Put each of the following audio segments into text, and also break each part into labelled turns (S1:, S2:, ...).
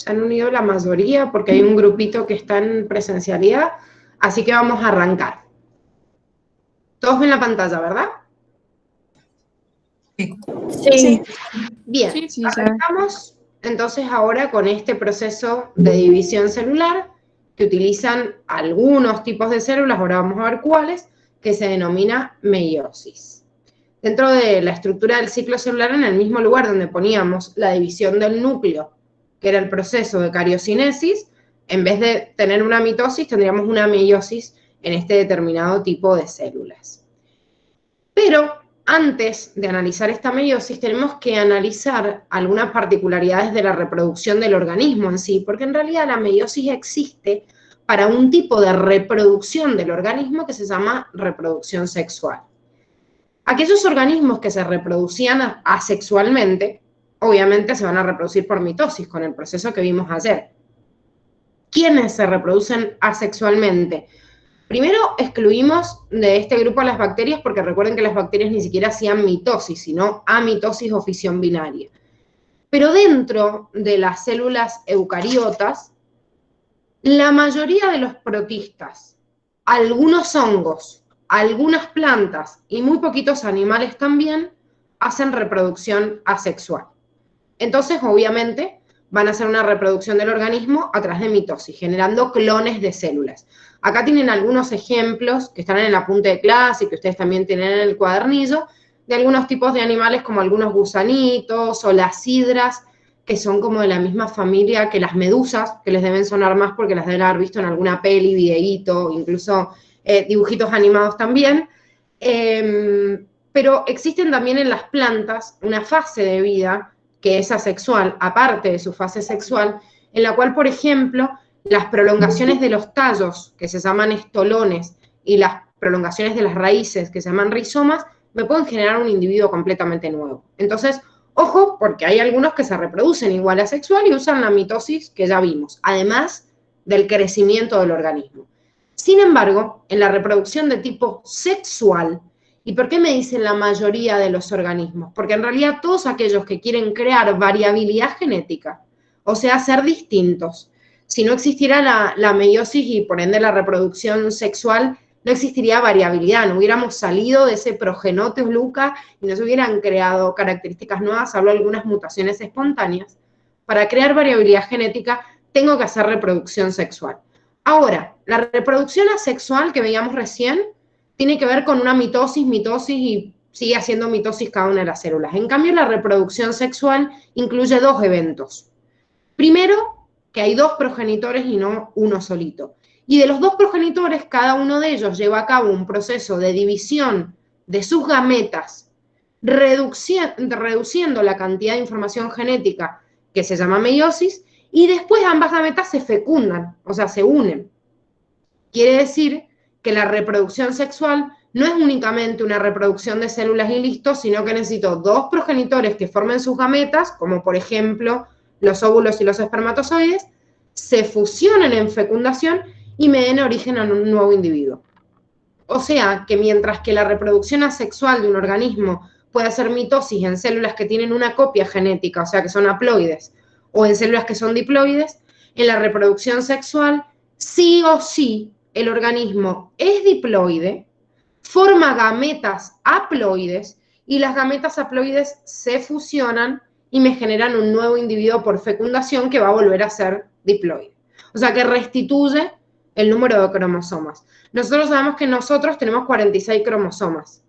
S1: se han unido la mayoría porque hay un grupito que está en presencialidad, así que vamos a arrancar. Todos ven la pantalla, ¿verdad?
S2: Sí.
S1: Bien,
S2: Sí,
S1: arrancamos entonces ahora con este proceso de división celular que utilizan algunos tipos de células, ahora vamos a ver cuáles, que se denomina meiosis. Dentro de la estructura del ciclo celular, en el mismo lugar donde poníamos la división del núcleo, que era el proceso de cariocinesis, en vez de tener una mitosis, tendríamos una meiosis en este determinado tipo de células. Pero antes de analizar esta meiosis, tenemos que analizar algunas particularidades de la reproducción del organismo en sí, porque en realidad la meiosis existe para un tipo de reproducción del organismo que se llama reproducción sexual. Aquellos organismos que se reproducían asexualmente, obviamente se van a reproducir por mitosis, con el proceso que vimos ayer. ¿Quiénes se reproducen asexualmente? Primero excluimos de este grupo a las bacterias, porque recuerden que las bacterias ni siquiera hacían mitosis, sino amitosis o fisión binaria. Pero dentro de las células eucariotas, la mayoría de los protistas, algunos hongos, algunas plantas y muy poquitos animales también hacen reproducción asexual. Entonces, obviamente, van a hacer una reproducción del organismo a través de mitosis, generando clones de células. Acá tienen algunos ejemplos que están en el apunte de clase y que ustedes también tienen en el cuadernillo, de algunos tipos de animales como algunos gusanitos o las hidras, que son como de la misma familia que las medusas, que les deben sonar más porque las deben haber visto en alguna peli, videíto, incluso dibujitos animados también. Pero existen también en las plantas una fase de vida que es asexual, aparte de su fase sexual, en la cual, por ejemplo, las prolongaciones de los tallos, que se llaman estolones, y las prolongaciones de las raíces, que se llaman rizomas, me pueden generar un individuo completamente nuevo. Entonces, ojo, porque hay algunos que se reproducen igual asexual y usan la mitosis que ya vimos, además del crecimiento del organismo. Sin embargo, en la reproducción de tipo sexual, ¿y por qué me dicen la mayoría de los organismos? Porque en realidad todos aquellos que quieren crear variabilidad genética, o sea, ser distintos, si no existiera la meiosis y por ende la reproducción sexual, no existiría variabilidad, no hubiéramos salido de ese progenotes Luca y no se hubieran creado características nuevas, salvo algunas mutaciones espontáneas. Para crear variabilidad genética tengo que hacer reproducción sexual. Ahora, la reproducción asexual que veíamos recién tiene que ver con una mitosis y sigue haciendo mitosis cada una de las células. En cambio, la reproducción sexual incluye dos eventos. Primero, que hay dos progenitores y no uno solito. Y de los dos progenitores, cada uno de ellos lleva a cabo un proceso de división de sus gametas, reduciendo la cantidad de información genética que se llama meiosis, y después ambas gametas se fecundan, o sea, se unen. Quiere decir que la reproducción sexual no es únicamente una reproducción de células y listo, sino que necesito dos progenitores que formen sus gametas, como por ejemplo los óvulos y los espermatozoides, se fusionen en fecundación y me den origen a un nuevo individuo. O sea, que mientras que la reproducción asexual de un organismo puede hacer mitosis en células que tienen una copia genética, o sea, que son haploides, o en células que son diploides, en la reproducción sexual, sí o sí, el organismo es diploide, forma gametas haploides, y las gametas haploides se fusionan y me generan un nuevo individuo por fecundación que va a volver a ser diploide. O sea, que restituye el número de cromosomas. Nosotros sabemos que nosotros tenemos 46 cromosomas.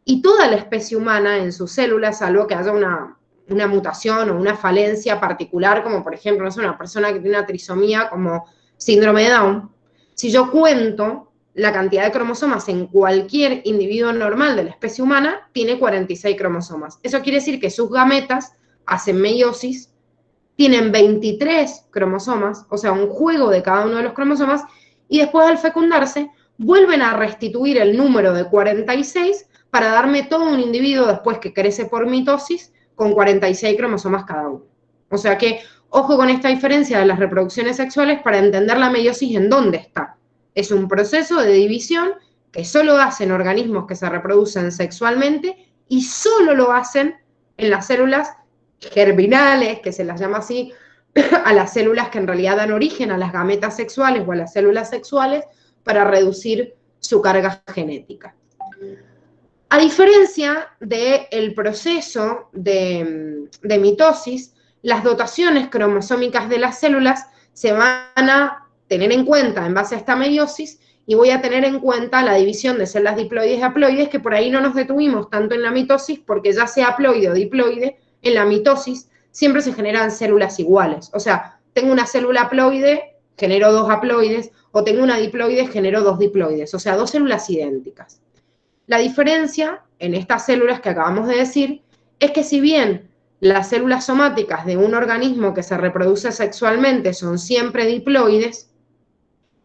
S1: Y toda la especie humana en sus células, salvo que haya una mutación o una falencia particular, como por ejemplo, no sé, una persona que tiene una trisomía como síndrome de Down, si yo cuento la cantidad de cromosomas en cualquier individuo normal de la especie humana, tiene 46 cromosomas. Eso quiere decir que sus gametas hacen meiosis, tienen 23 cromosomas, o sea, un juego de cada uno de los cromosomas, y después al fecundarse vuelven a restituir el número de 46 para darme todo un individuo después que crece por mitosis con 46 cromosomas cada uno. O sea que, ojo con esta diferencia de las reproducciones sexuales para entender la meiosis en dónde está. Es un proceso de división que solo hacen organismos que se reproducen sexualmente y solo lo hacen en las células germinales, que se las llama así, a las células que en realidad dan origen a las gametas sexuales o a las células sexuales para reducir su carga genética. A diferencia del proceso de mitosis, las dotaciones cromosómicas de las células se van a tener en cuenta en base a esta meiosis y voy a tener en cuenta la división de células diploides y haploides, que por ahí no nos detuvimos tanto en la mitosis, porque ya sea haploide o diploide, en la mitosis siempre se generan células iguales. O sea, tengo una célula haploide, genero 2 haploides, o tengo una diploide, genero 2 diploides, o sea, 2 células idénticas. La diferencia en estas células que acabamos de decir es que si bien las células somáticas de un organismo que se reproduce sexualmente son siempre diploides,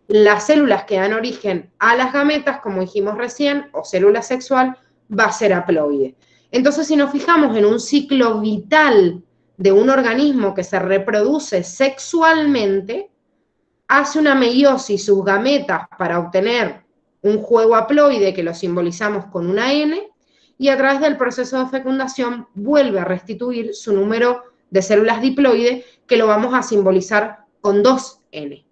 S1: las células que dan origen a las gametas, como dijimos recién, o célula sexual, va a ser haploide. Entonces, si nos fijamos en un ciclo vital de un organismo que se reproduce sexualmente, hace una meiosis sus gametas para obtener un juego haploide que lo simbolizamos con una N, y a través del proceso de fecundación vuelve a restituir su número de células diploides, que lo vamos a simbolizar con 2N.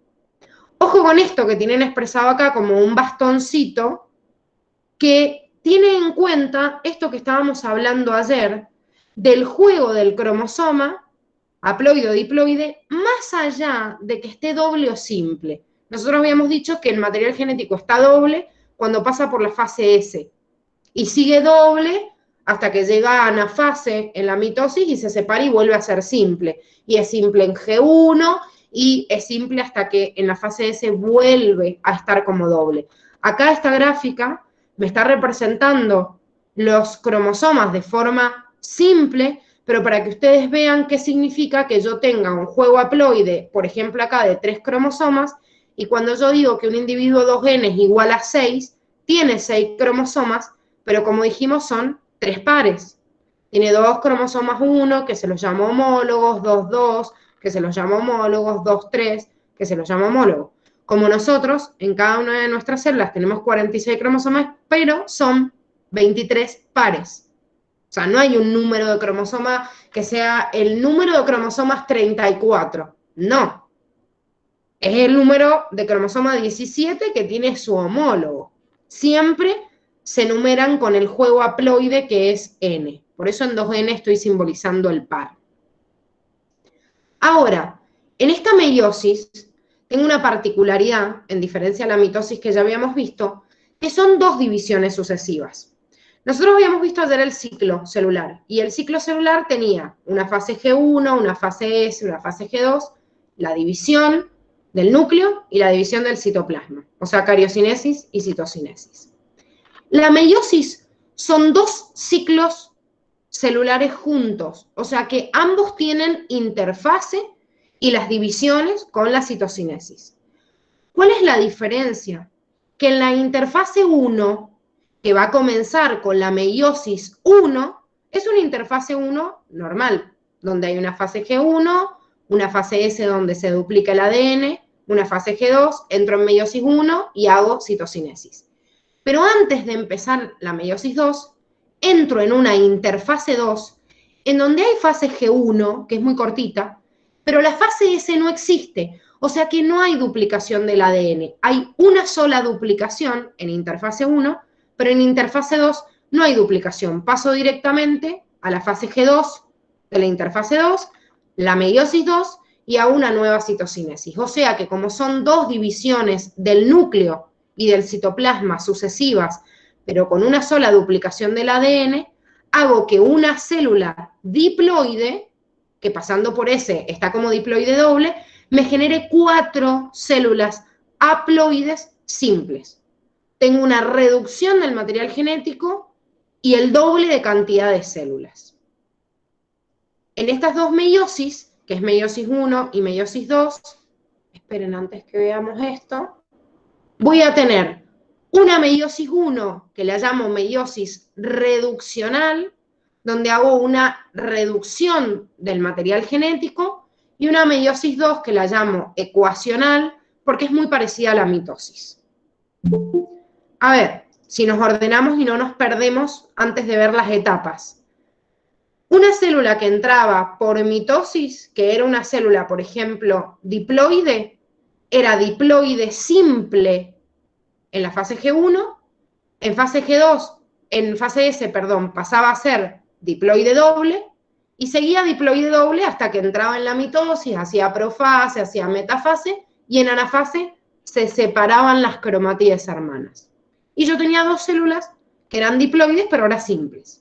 S1: Ojo con esto que tienen expresado acá como un bastoncito, que tiene en cuenta esto que estábamos hablando ayer, del juego del cromosoma, haploide o diploide, más allá de que esté doble o simple. Nosotros habíamos dicho que el material genético está doble cuando pasa por la fase S, y sigue doble hasta que llega a anafase en la mitosis y se separa y vuelve a ser simple. Y es simple en G1 y es simple hasta que en la fase S vuelve a estar como doble. Acá esta gráfica me está representando los cromosomas de forma simple, pero para que ustedes vean qué significa que yo tenga un juego haploide, por ejemplo acá de 3 cromosomas, y cuando yo digo que un individuo 2N es igual a 6, tiene 6 cromosomas, pero como dijimos son 3 pares. Tiene 2 cromosomas 1, que se los llama homólogos, 2, 2, que se los llama homólogos, 2, 3, que se los llama homólogos. Como nosotros, en cada una de nuestras células tenemos 46 cromosomas, pero son 23 pares. O sea, no hay un número de cromosomas que sea el número de cromosomas 34. No. Es el número de cromosoma 17 que tiene su homólogo. Siempre se numeran con el juego haploide que es N. Por eso en 2N estoy simbolizando el par. Ahora, en esta meiosis tengo una particularidad, en diferencia a la mitosis que ya habíamos visto, que son 2 divisiones sucesivas. Nosotros habíamos visto ayer el ciclo celular, y el ciclo celular tenía una fase G1, una fase S, una fase G2, la división del núcleo y la división del citoplasma, o sea, cariocinesis y citocinesis. La meiosis son 2 ciclos celulares juntos, o sea que ambos tienen interfase y las divisiones con la citocinesis. ¿Cuál es la diferencia? Que en la interfase 1, que va a comenzar con la meiosis 1, es una interfase 1 normal, donde hay una fase G1, una fase S donde se duplica el ADN, una fase G2, entro en meiosis 1 y hago citocinesis. Pero antes de empezar la meiosis 2, entro en una interfase 2, en donde hay fase G1, que es muy cortita, pero la fase S no existe, o sea que no hay duplicación del ADN. Hay una sola duplicación en interfase 1, pero en interfase 2 no hay duplicación. Paso directamente a la fase G2 de la interfase 2, la meiosis 2 y a una nueva citocinesis. O sea que como son 2 divisiones del núcleo y del citoplasma sucesivas, pero con una sola duplicación del ADN, hago que una célula diploide, que pasando por S está como diploide doble, me genere 4 células haploides simples. Tengo una reducción del material genético y el doble de cantidad de células. En estas 2 meiosis, que es meiosis 1 y meiosis 2, esperen antes que veamos esto, voy a tener una meiosis 1, que la llamo meiosis reduccional, donde hago una reducción del material genético, y una meiosis 2, que la llamo ecuacional, porque es muy parecida a la mitosis. A ver, si nos ordenamos y no nos perdemos antes de ver las etapas. Una célula que entraba por mitosis, que era una célula, por ejemplo, diploide, era diploide simple en la fase G1, en fase G2, en fase S, perdón, pasaba a ser diploide doble, y seguía diploide doble hasta que entraba en la mitosis, hacía profase, hacía metafase, y en anafase se separaban las cromátides hermanas. Y yo tenía dos células que eran diploides, pero ahora simples.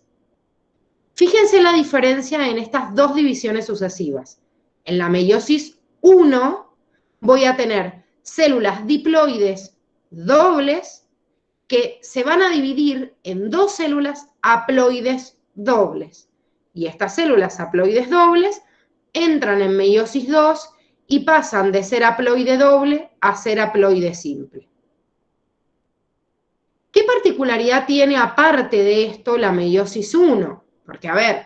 S1: Fíjense la diferencia en estas dos divisiones sucesivas. En la meiosis 1 voy a tener células diploides dobles que se van a dividir en dos células haploides dobles. Y estas células haploides dobles entran en meiosis 2 y pasan de ser haploide doble a ser haploide simple. ¿Qué particularidad tiene aparte de esto la meiosis 1? Porque, a ver,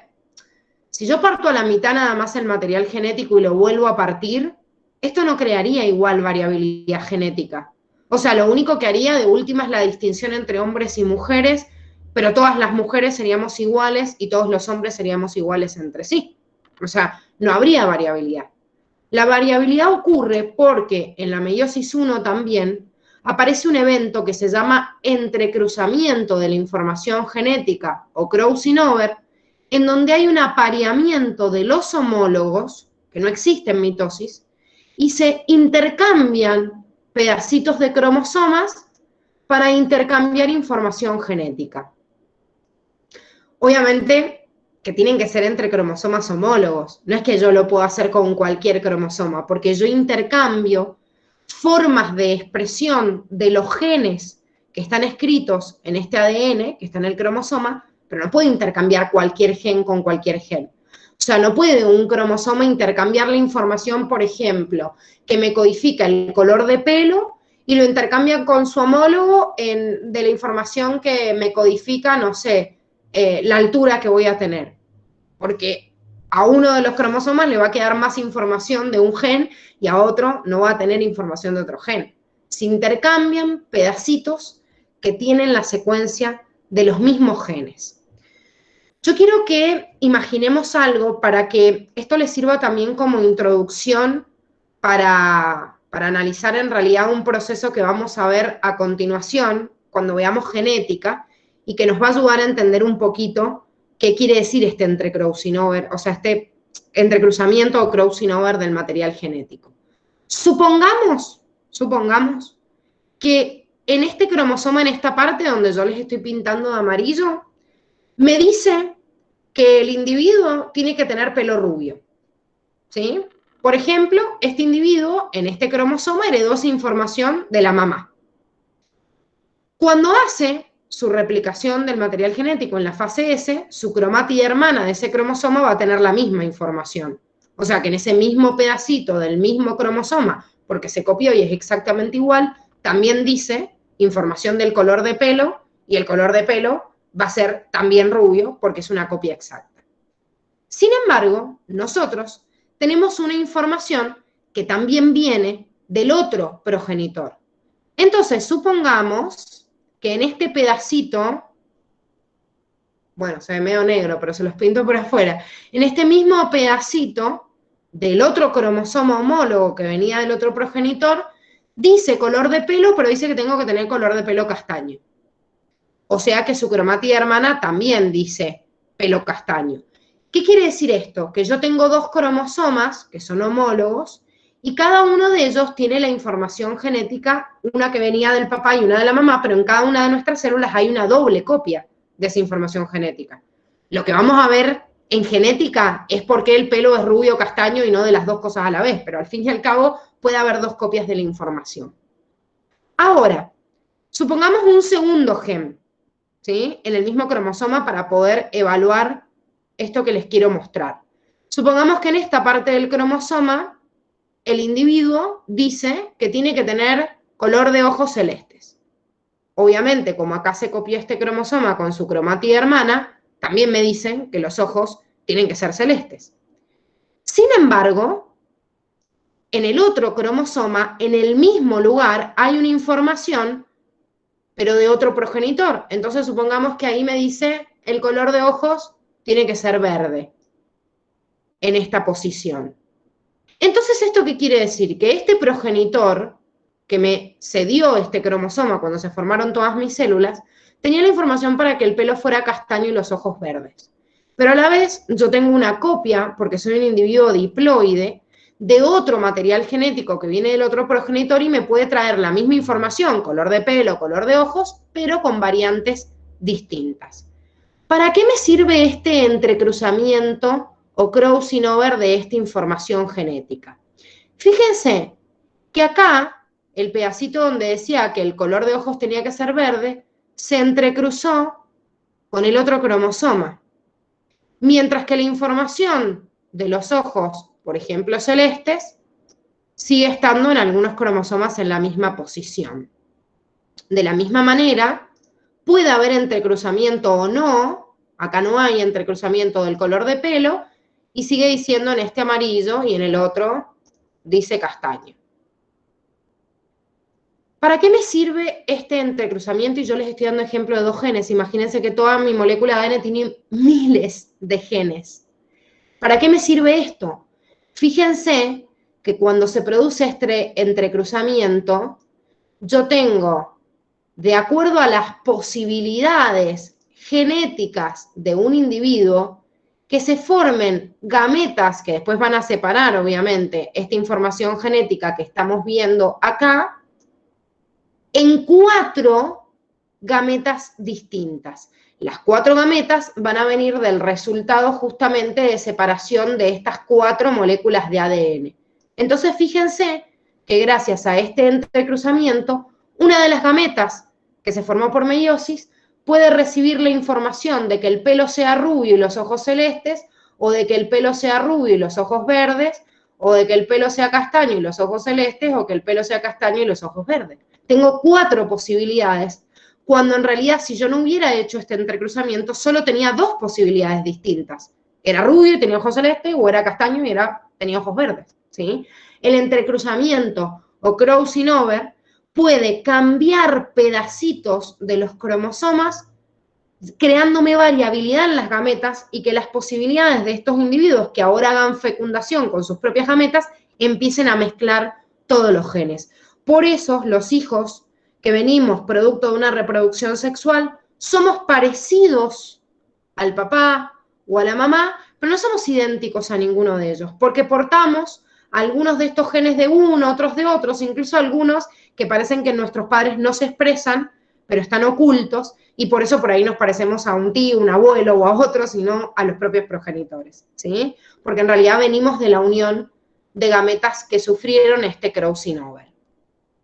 S1: si yo parto a la mitad nada más el material genético y lo vuelvo a partir, esto no crearía igual variabilidad genética. O sea, lo único que haría de última es la distinción entre hombres y mujeres, pero todas las mujeres seríamos iguales y todos los hombres seríamos iguales entre sí. O sea, no habría variabilidad. La variabilidad ocurre porque en la meiosis 1 también aparece un evento que se llama entrecruzamiento de la información genética o crossing over, en donde hay un apareamiento de los homólogos, que no existe en mitosis, y se intercambian pedacitos de cromosomas para intercambiar información genética. Obviamente que tienen que ser entre cromosomas homólogos, no es que yo lo pueda hacer con cualquier cromosoma, porque yo intercambio formas de expresión de los genes que están escritos en este ADN, que está en el cromosoma, pero no puedo intercambiar cualquier gen con cualquier gen. O sea, no puede un cromosoma intercambiar la información, por ejemplo, que me codifica el color de pelo y lo intercambia con su homólogo de la información que me codifica, no sé, la altura que voy a tener. Porque a uno de los cromosomas le va a quedar más información de un gen y a otro no va a tener información de otro gen. Se intercambian pedacitos que tienen la secuencia de los mismos genes. Yo quiero que imaginemos algo para que esto les sirva también como introducción para analizar en realidad un proceso que vamos a ver a continuación cuando veamos genética y que nos va a ayudar a entender un poquito qué quiere decir este entrecrossing over, o sea, este entrecruzamiento o crossing over del material genético. Supongamos que en este cromosoma, en esta parte donde yo les estoy pintando de amarillo, me dice que el individuo tiene que tener pelo rubio, ¿sí? Por ejemplo, este individuo en este cromosoma heredó esa información de la mamá. Cuando hace su replicación del material genético en la fase S, su cromátide hermana de ese cromosoma va a tener la misma información. O sea que en ese mismo pedacito del mismo cromosoma, porque se copió y es exactamente igual, también dice información del color de pelo, y el color de pelo va a ser también rubio porque es una copia exacta. Sin embargo, nosotros tenemos una información que también viene del otro progenitor. Entonces, supongamos que en este pedacito, bueno, se ve medio negro, pero se los pinto por afuera, en este mismo pedacito del otro cromosoma homólogo que venía del otro progenitor, dice color de pelo, pero dice que tengo que tener color de pelo castaño. O sea que su cromátide hermana también dice pelo castaño. ¿Qué quiere decir esto? Que yo tengo dos cromosomas que son homólogos y cada uno de ellos tiene la información genética, una que venía del papá y una de la mamá, pero en cada una de nuestras células hay una doble copia de esa información genética. Lo que vamos a ver en genética es por qué el pelo es rubio o castaño y no de las dos cosas a la vez, pero al fin y al cabo puede haber dos copias de la información. Ahora, supongamos un segundo gen, ¿sí? En el mismo cromosoma para poder evaluar esto que les quiero mostrar. Supongamos que en esta parte del cromosoma el individuo dice que tiene que tener color de ojos celestes. Obviamente, como acá se copió este cromosoma con su cromátide hermana, también me dicen que los ojos tienen que ser celestes. Sin embargo, en el otro cromosoma, en el mismo lugar, hay una información pero de otro progenitor. Entonces supongamos que ahí me dice el color de ojos tiene que ser verde en esta posición. Entonces, ¿esto qué quiere decir? Que este progenitor que me cedió este cromosoma cuando se formaron todas mis células, tenía la información para que el pelo fuera castaño y los ojos verdes. Pero a la vez yo tengo una copia, porque soy un individuo diploide, de otro material genético que viene del otro progenitor y me puede traer la misma información, color de pelo, color de ojos, pero con variantes distintas. ¿Para qué me sirve este entrecruzamiento o crossing over de esta información genética? Fíjense que acá, el pedacito donde decía que el color de ojos tenía que ser verde, se entrecruzó con el otro cromosoma. Mientras que la información de los ojos, por ejemplo, celestes, sigue estando en algunos cromosomas en la misma posición. De la misma manera, puede haber entrecruzamiento o no, acá no hay entrecruzamiento del color de pelo, y sigue diciendo en este amarillo y en el otro dice castaño. ¿Para qué me sirve este entrecruzamiento? Y yo les estoy dando ejemplo de 2 genes. Imagínense que toda mi molécula de ADN tiene miles de genes. ¿Para qué me sirve esto? Fíjense que cuando se produce este entrecruzamiento, yo tengo, de acuerdo a las posibilidades genéticas de un individuo, que se formen gametas que después van a separar, obviamente, esta información genética que estamos viendo acá, en 4 gametas distintas. Las 4 gametas van a venir del resultado justamente de separación de estas 4 moléculas de ADN. Entonces, fíjense que gracias a este entrecruzamiento, una de las gametas que se formó por meiosis puede recibir la información de que el pelo sea rubio y los ojos celestes, o de que el pelo sea rubio y los ojos verdes, o de que el pelo sea castaño y los ojos celestes, o que el pelo sea castaño y los ojos verdes. Tengo 4 posibilidades, cuando en realidad si yo no hubiera hecho este entrecruzamiento, solo tenía 2 posibilidades distintas. Era rubio y tenía ojos celestes, o era castaño y tenía ojos verdes, ¿sí? El entrecruzamiento o crossing over puede cambiar pedacitos de los cromosomas, creándome variabilidad en las gametas y que las posibilidades de estos individuos que ahora hagan fecundación con sus propias gametas empiecen a mezclar todos los genes. Por eso los hijos que venimos producto de una reproducción sexual somos parecidos al papá o a la mamá, pero no somos idénticos a ninguno de ellos, porque portamos algunos de estos genes de uno, otros de otros, incluso algunos que parecen que nuestros padres no se expresan, pero están ocultos, y por eso por ahí nos parecemos a un tío, un abuelo o a otro, sino a los propios progenitores, ¿sí? Porque en realidad venimos de la unión de gametas que sufrieron este crossing over.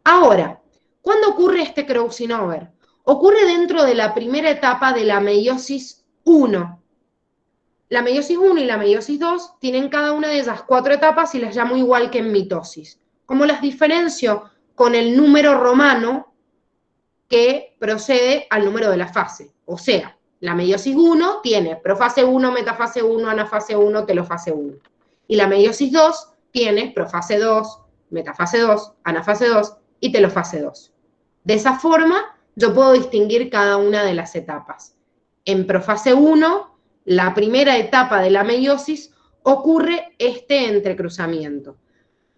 S1: Ahora, ¿cuándo ocurre este crossing over? Ocurre dentro de la primera etapa de la meiosis 1. La meiosis 1 y la meiosis 2 tienen cada una de ellas 4 etapas y las llamo igual que en mitosis. ¿Cómo las diferencio? Con el número romano que procede al número de la fase. O sea, la meiosis 1 tiene profase 1, metafase 1, anafase 1, telofase 1. Y la meiosis 2 tiene profase 2, metafase 2, anafase 2 y telofase 2. De esa forma, yo puedo distinguir cada una de las etapas. En profase 1, la primera etapa de la meiosis, ocurre este entrecruzamiento.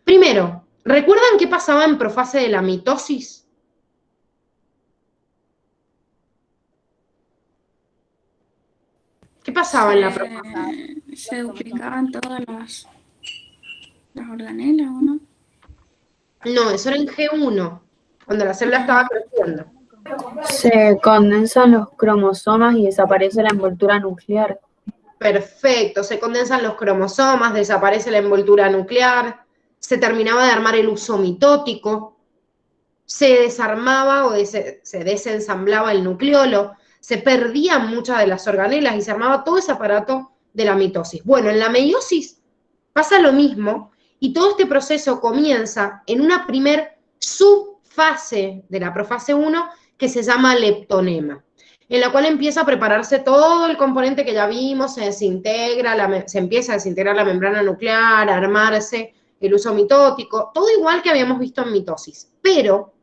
S1: Primero, ¿recuerdan qué pasaba en profase de la mitosis? ¿Qué pasaba en la profase?
S2: Se duplicaban todas las organelas, ¿o no?
S1: No, eso era en G1, cuando la célula estaba creciendo.
S3: Se condensan los cromosomas y desaparece la envoltura nuclear.
S1: Perfecto, se condensan los cromosomas, desaparece la envoltura nuclear, se terminaba de armar el uso mitótico, se desarmaba o se desensamblaba el nucleolo, se perdían muchas de las organelas y se armaba todo ese aparato de la mitosis. Bueno, en la meiosis pasa lo mismo y todo este proceso comienza en una primer subfase de la profase 1 que se llama leptonema, en la cual empieza a prepararse todo el componente que ya vimos, se empieza a desintegrar la membrana nuclear, a armarse el uso mitótico, todo igual que habíamos visto en mitosis, pero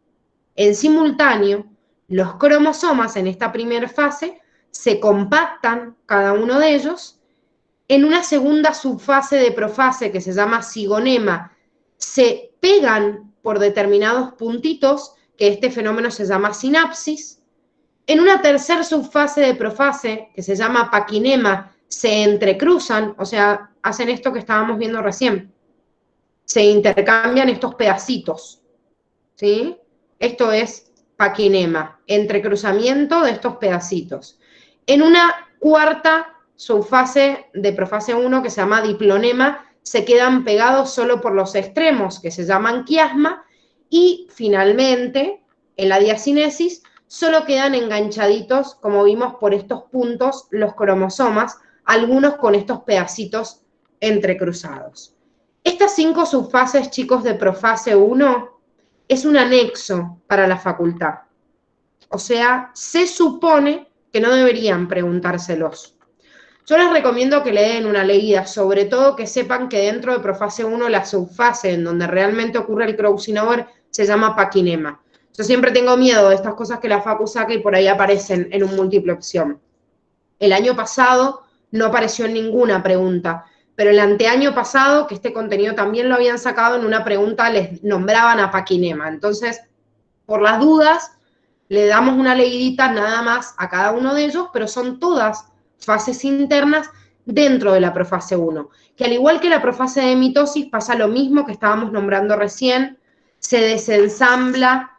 S1: en simultáneo los cromosomas en esta primera fase se compactan cada uno de ellos. En una segunda subfase de profase que se llama cigonema, se pegan por determinados puntitos, que este fenómeno se llama sinapsis. En una tercera subfase de profase, que se llama paquinema, se entrecruzan, o sea, hacen esto que estábamos viendo recién. Se intercambian estos pedacitos, ¿sí? Esto es paquinema, entrecruzamiento de estos pedacitos. En una cuarta subfase de profase 1, que se llama diplonema, se quedan pegados solo por los extremos, que se llaman quiasma, y finalmente, en la diacinesis, solo quedan enganchaditos, como vimos, por estos puntos, los cromosomas, algunos con estos pedacitos entrecruzados. Estas 5 subfases, chicos, de profase 1, es un anexo para la facultad. O sea, se supone que no deberían preguntárselos. Yo les recomiendo que le den una leída, sobre todo que sepan que dentro de profase 1 la subfase en donde realmente ocurre el crossing over se llama paquinema. Yo siempre tengo miedo de estas cosas que la facu saca y por ahí aparecen en un múltiple opción. El año pasado no apareció en ninguna pregunta, pero el anteaño pasado, que este contenido también lo habían sacado, en una pregunta les nombraban a paquinema. Entonces, por las dudas, le damos una leidita nada más a cada uno de ellos, pero son todas fases internas dentro de la profase 1, que al igual que la profase de mitosis pasa lo mismo que estábamos nombrando recién, se desensambla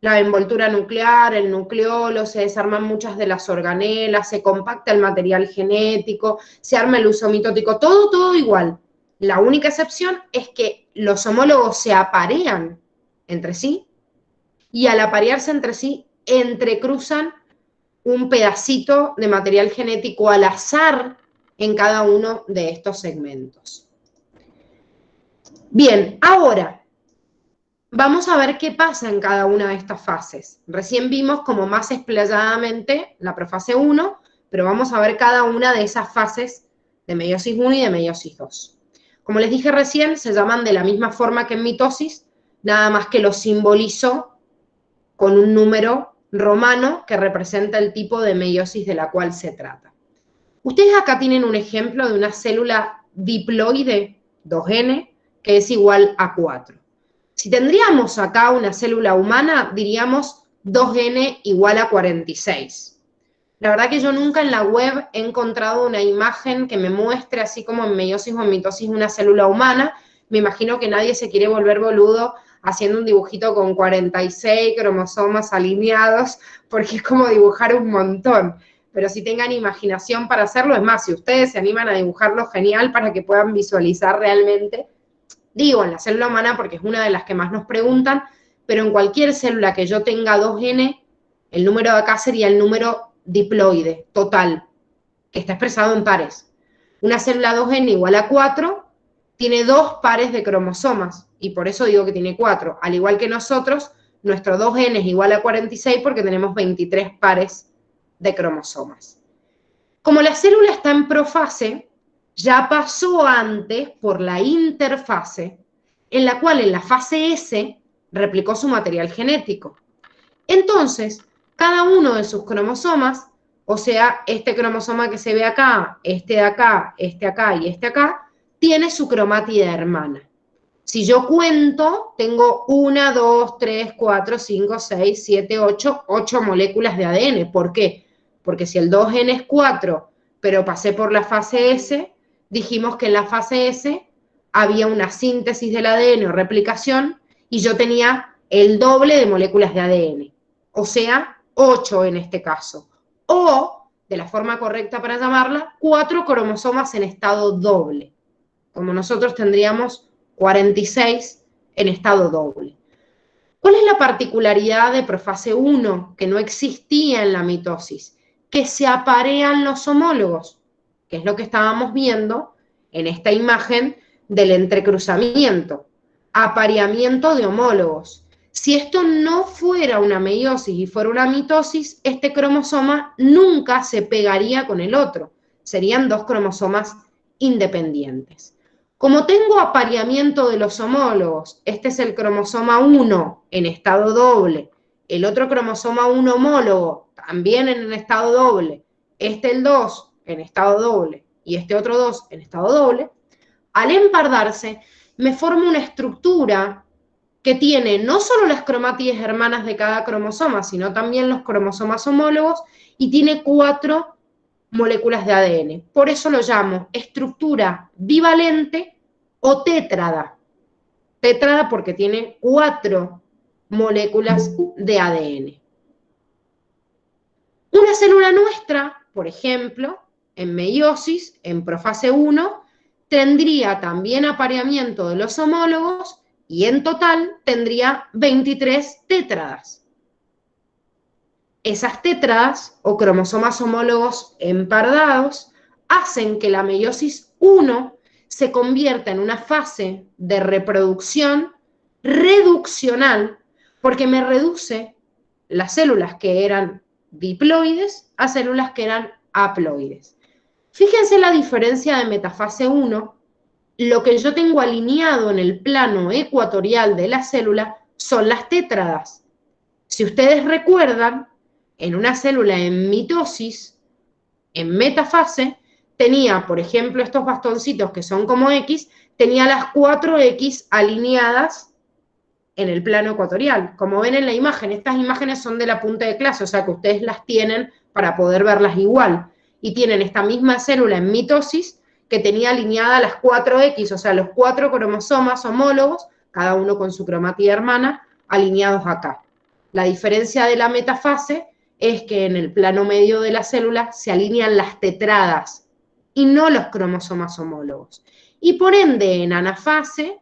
S1: la envoltura nuclear, el nucleolo, se desarman muchas de las organelas, se compacta el material genético, se arma el uso mitótico, todo igual. La única excepción es que los homólogos se aparean entre sí y al aparearse entre sí entrecruzan un pedacito de material genético al azar en cada uno de estos segmentos. Bien, ahora vamos a ver qué pasa en cada una de estas fases. Recién vimos como más explayadamente la profase 1, pero vamos a ver cada una de esas fases de meiosis 1 y de meiosis 2. Como les dije recién, se llaman de la misma forma que en mitosis, nada más que lo simbolizo con un número romano que representa el tipo de meiosis de la cual se trata. Ustedes acá tienen un ejemplo de una célula diploide, 2N, que es igual a 4. Si tendríamos acá una célula humana, diríamos 2N igual a 46. La verdad que yo nunca en la web he encontrado una imagen que me muestre, así como en meiosis o en mitosis, una célula humana. Me imagino que nadie se quiere volver boludo haciendo un dibujito con 46 cromosomas alineados, porque es como dibujar un montón. Pero si tengan imaginación para hacerlo, es más, si ustedes se animan a dibujarlo, genial, para que puedan visualizar realmente. Digo, en la célula humana porque es una de las que más nos preguntan, pero en cualquier célula que yo tenga 2N, el número de acá sería el número diploide, total, que está expresado en pares. Una célula 2N igual a 4 tiene 2 pares de cromosomas, y por eso digo que tiene 4. Al igual que nosotros, nuestro 2N es igual a 46 porque tenemos 23 pares de cromosomas. Como la célula está en profase, ya pasó antes por la interfase, en la cual en la fase S replicó su material genético. Entonces, cada uno de sus cromosomas, o sea, este cromosoma que se ve acá, este de acá, este acá y este acá, tiene su cromátida hermana. Si yo cuento, tengo 1, 2, 3, 4, 5, 6, 7, 8 moléculas de ADN. ¿Por qué? Porque si el 2N es 4, pero pasé por la fase S, dijimos que en la fase S había una síntesis del ADN o replicación y yo tenía el doble de moléculas de ADN, o sea, 8 en este caso. O, de la forma correcta para llamarla, 4 cromosomas en estado doble, como nosotros tendríamos 46 en estado doble. ¿Cuál es la particularidad de profase 1 que no existía en la mitosis? Que se aparean los homólogos, que es lo que estábamos viendo en esta imagen del entrecruzamiento, apareamiento de homólogos. Si esto no fuera una meiosis y fuera una mitosis, este cromosoma nunca se pegaría con el otro. Serían 2 cromosomas independientes. Como tengo apareamiento de los homólogos, este es el cromosoma 1 en estado doble, el otro cromosoma 1 homólogo, también en el estado doble, el 2 en estado doble y este otro 2 en estado doble, al empardarse me forma una estructura que tiene no solo las cromátides hermanas de cada cromosoma, sino también los cromosomas homólogos y tiene 4 moléculas de ADN. Por eso lo llamo estructura bivalente o tétrada. Tétrada porque tiene 4 moléculas de ADN. Una célula nuestra, por ejemplo, en meiosis, en profase 1, tendría también apareamiento de los homólogos y en total tendría 23 tétradas. Esas tétradas o cromosomas homólogos empardados hacen que la meiosis 1 se convierta en una fase de reproducción reduccional porque me reduce las células que eran diploides a células que eran haploides. Fíjense la diferencia de metafase 1. Lo que yo tengo alineado en el plano ecuatorial de la célula son las tétradas. Si ustedes recuerdan, en una célula en mitosis, en metafase, tenía, por ejemplo, estos bastoncitos que son como X, tenía las 4X alineadas en el plano ecuatorial. Como ven en la imagen, estas imágenes son de la punta de clase, o sea que ustedes las tienen para poder verlas igual. Y tienen esta misma célula en mitosis que tenía alineada las 4X, o sea, los 4 cromosomas homólogos, cada uno con su cromátide hermana, alineados acá. La diferencia de la metafase es que en el plano medio de la célula se alinean las tetradas y no los cromosomas homólogos. Y por ende, en anafase,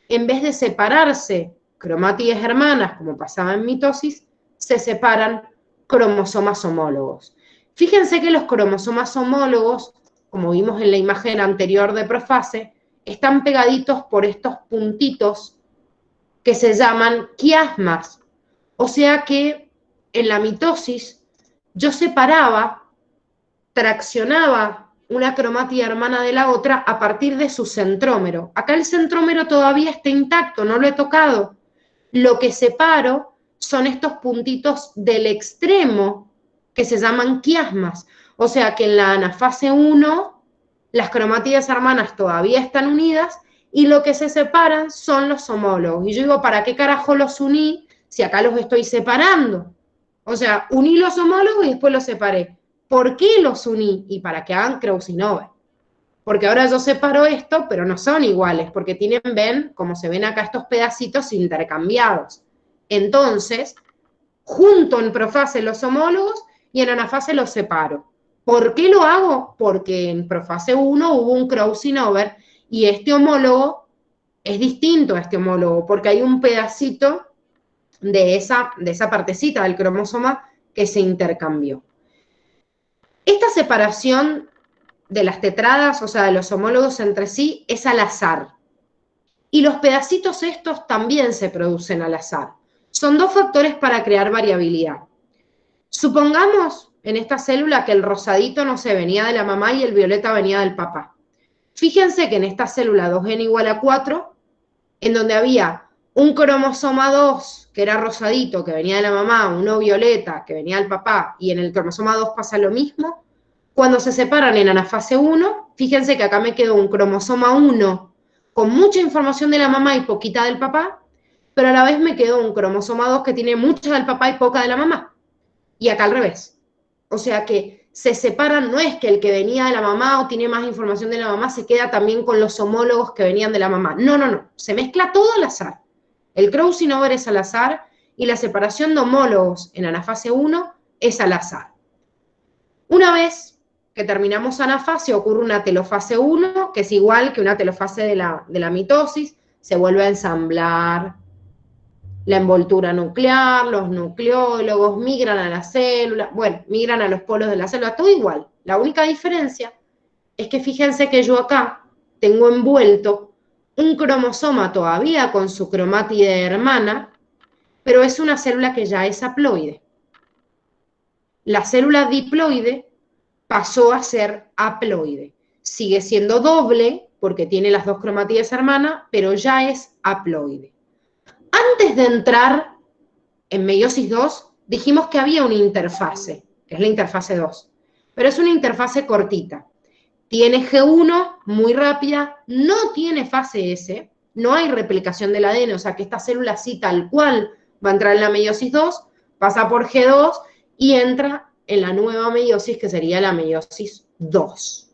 S1: en vez de separarse cromátides hermanas, como pasaba en mitosis, se separan cromosomas homólogos. Fíjense que los cromosomas homólogos, como vimos en la imagen anterior de profase, están pegaditos por estos puntitos que se llaman quiasmas. O sea que en la mitosis yo separaba, traccionaba una cromátide hermana de la otra a partir de su centrómero. Acá el centrómero todavía está intacto, no lo he tocado. Lo que separo son estos puntitos del extremo que se llaman quiasmas. O sea que en la anafase 1 las cromátides hermanas todavía están unidas y lo que se separan son los homólogos. Y yo digo, ¿para qué carajo los uní si acá los estoy separando? O sea, uní los homólogos y después los separé. ¿Por qué los uní? Y para que hagan Krauss-Nover. Porque ahora yo separo esto, pero no son iguales, porque tienen, ven, como se ven acá estos pedacitos intercambiados. Entonces, junto en profase los homólogos y en anafase los separo. ¿Por qué lo hago? Porque en profase 1 hubo un Krauss-Nover y este homólogo es distinto a este homólogo, porque hay un pedacito de esa partecita del cromosoma que se intercambió. Esta separación de las tetradas, o sea, de los homólogos entre sí, es al azar. Y los pedacitos estos también se producen al azar. Son 2 factores para crear variabilidad. Supongamos en esta célula que el rosadito, no sé, venía de la mamá y el violeta venía del papá. Fíjense que en esta célula 2n igual a 4, en donde había un cromosoma 2, que era rosadito, que venía de la mamá, uno violeta, que venía del papá, y en el cromosoma 2 pasa lo mismo. Cuando se separan en anafase 1, fíjense que acá me quedó un cromosoma 1 con mucha información de la mamá y poquita del papá, pero a la vez me quedó un cromosoma 2 que tiene mucha del papá y poca de la mamá. Y acá al revés. O sea que se separan, no es que el que venía de la mamá o tiene más información de la mamá se queda también con los homólogos que venían de la mamá. No, no, no. Se mezcla todo al azar. El Krauss-Nover es al azar y la separación de homólogos en anafase 1 es al azar. Una vez que terminamos anafase, ocurre una telofase 1, que es igual que una telofase de la mitosis, se vuelve a ensamblar la envoltura nuclear, los nucleólogos, migran a la célula, bueno, migran a los polos de la célula, todo igual. La única diferencia es que fíjense que yo acá tengo envuelto un cromosoma todavía con su cromátide hermana, pero es una célula que ya es haploide. La célula diploide pasó a ser haploide. Sigue siendo doble porque tiene las 2 cromátides hermanas, pero ya es haploide. Antes de entrar en meiosis 2, dijimos que había una interfase, que es la interfase 2. pero es una interfase cortita. Tiene G1 muy rápida, no tiene fase S, no hay replicación del ADN, o sea que esta célula sí tal cual va a entrar en la meiosis 2, pasa por G2 y entra en la nueva meiosis que sería la meiosis 2.